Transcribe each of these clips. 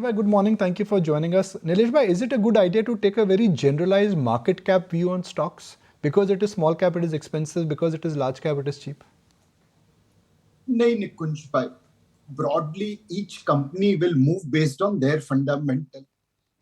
Bhai, good morning. Thank you for joining us. Nilesh Bhai, is it a good idea to take a very generalized market cap view on stocks? Because it is small cap, it is expensive. Because it is large cap, it is cheap. नहीं निकुंज भाई, broadly each company will move based on their fundamental.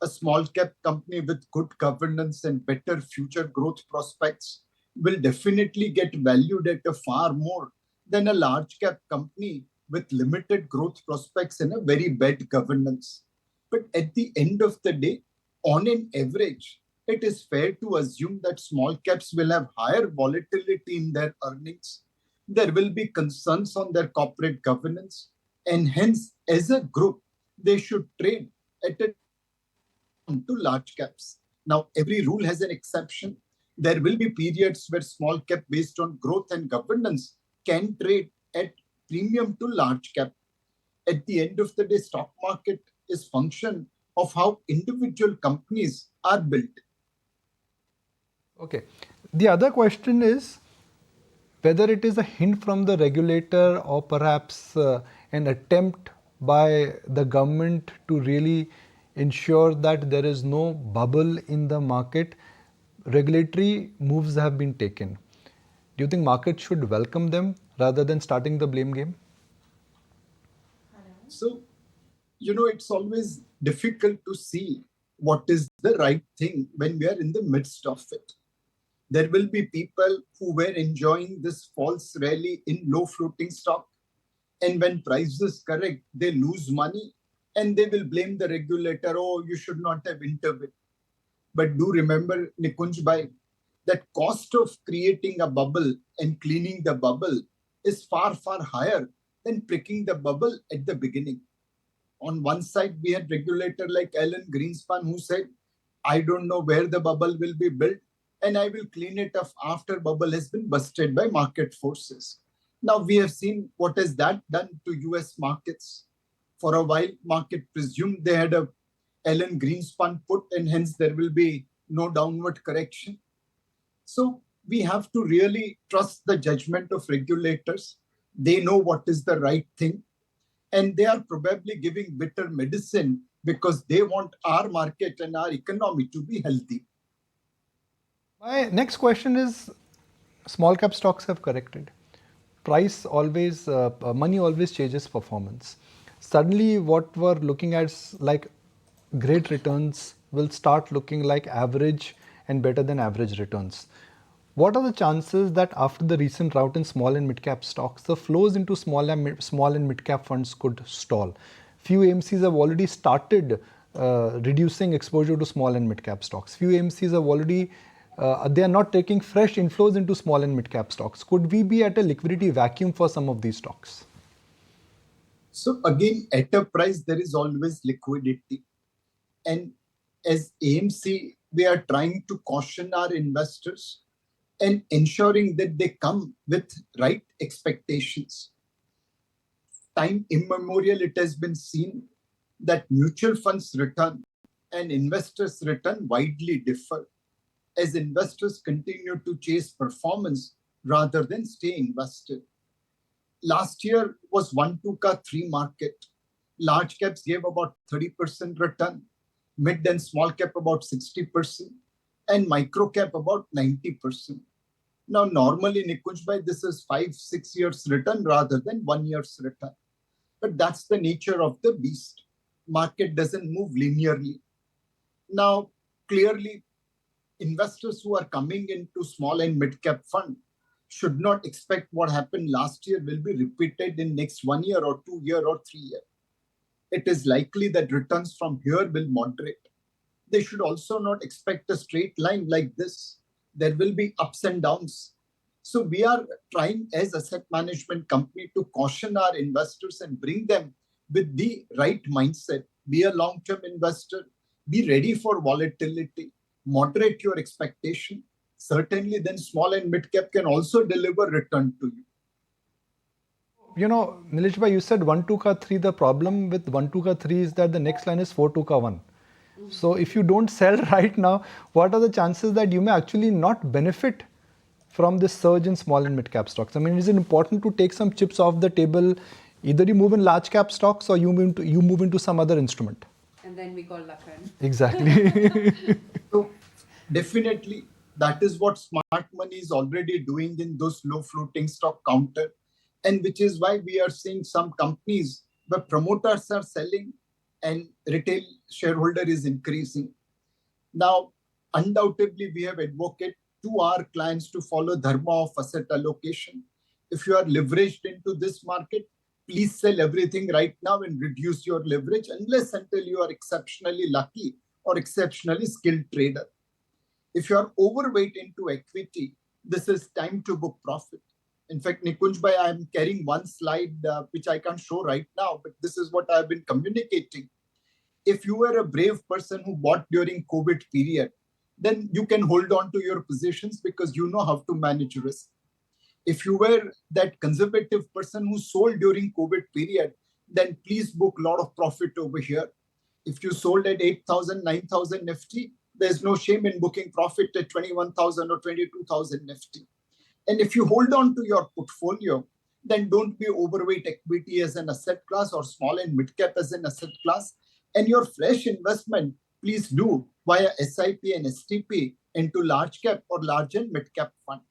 A small cap company with good governance and better future growth prospects will definitely get valued at a far more than a large cap company with limited growth prospects and a very bad governance. But at the end of the day, on an average, it is fair to assume that small caps will have higher volatility in their earnings. There will be concerns on their corporate governance, and hence, as a group, they should trade at a to large caps. Now, every rule has an exception. There will be periods where small cap based on growth and governance can trade at premium to large cap. At the end of the day, stock market is function of how individual companies are built. Okay. The other question is whether it is a hint from the regulator or perhaps an attempt by the government to really ensure that there is no bubble in the market. Regulatory moves have been taken. Do you think market should welcome them rather than starting the blame game? So, it's always difficult to see what is the right thing when we are in the midst of it. There will be people who were enjoying this false rally in low floating stock, and when prices correct, they lose money and they will blame the regulator. Oh, you should not have intervened. But do remember, Nikunj Bhai, that cost of creating a bubble and cleaning the bubble is far, far higher than pricking the bubble at the beginning. On one side, we had regulator like Alan Greenspan who said, I don't know where the bubble will be built and I will clean it up after bubble has been busted by market forces. Now we have seen what has that done to US markets. For a while, market presumed they had a Alan Greenspan put and hence there will be no downward correction. So we have to really trust the judgment of regulators. They know what is the right thing and they are probably giving bitter medicine because they want our market and our economy to be healthy. My next question is, small cap stocks have corrected. Money always changes performance. Suddenly what we're looking at like great returns will start looking like average and better than average returns. What are the chances that after the recent rout in small and mid cap stocks, the flows into small and mid cap funds could stall? Few AMCs have already started reducing exposure to small and mid cap stocks. Few AMCs have already they are not taking fresh inflows into small and mid cap stocks. Could we be at a liquidity vacuum for some of these stocks? So again, at a price, there is always liquidity. And as AMC, we are trying to caution our investors and ensuring that they come with right expectations. Time immemorial, it has been seen that mutual funds return and investors' return widely differ as investors continue to chase performance rather than stay invested. Last year was 1 2 ka 3 market. Large caps gave about 30% return, mid and small cap about 60%, and micro cap about 90%. Now, normally, Nikunj Bhai, this is 5 6 years return rather than 1 year's return. But that's the nature of the beast. Market doesn't move linearly. Now, clearly, investors who are coming into small and mid cap fund should not expect what happened last year will be repeated in next 1 year or 2 year or 3 year. It is likely that returns from here will moderate. They should also not expect a straight line like this. There will be ups and downs. So we are trying as asset management company to caution our investors and bring them with the right mindset. Be a long-term investor, be ready for volatility, moderate your expectation. Certainly then small and mid cap can also deliver return to you. Nilesh Bhai, you said 1 2 ka 3. The problem with 1 2 ka 3 is that the next line is 4 2 ka 1. So if you don't sell right now, what are the chances that you may actually not benefit from this surge in small and mid cap stocks? I mean, is it important to take some chips off the table? Either you move in large cap stocks or you move into some other instrument. And then we call Lakhan. Exactly. So definitely that is what smart money is already doing in those low floating stock counter, and which is why we are seeing some companies where promoters are selling and retail shareholder is increasing. Now, undoubtedly, we have advocated to our clients to follow dharma of asset allocation. If you are leveraged into this market, please sell everything right now and reduce your leverage unless until you are exceptionally lucky or exceptionally skilled trader. If you are overweight into equity, this is time to book profit. In fact, Nikunj bhai, I am carrying one slide which I can't show right now, but this is what I've been communicating. If you were a brave person who bought during COVID period, then you can hold on to your positions because you know how to manage risk. If you were that conservative person who sold during COVID period, then please book a lot of profit over here. If you sold at 8,000, 9,000 Nifty, there's no shame in booking profit at 21,000 or 22,000 Nifty. And if you hold on to your portfolio, then don't be overweight equity as an asset class or small and mid cap as an asset class. And your fresh investment, please do via SIP and STP into large cap or large and mid cap fund.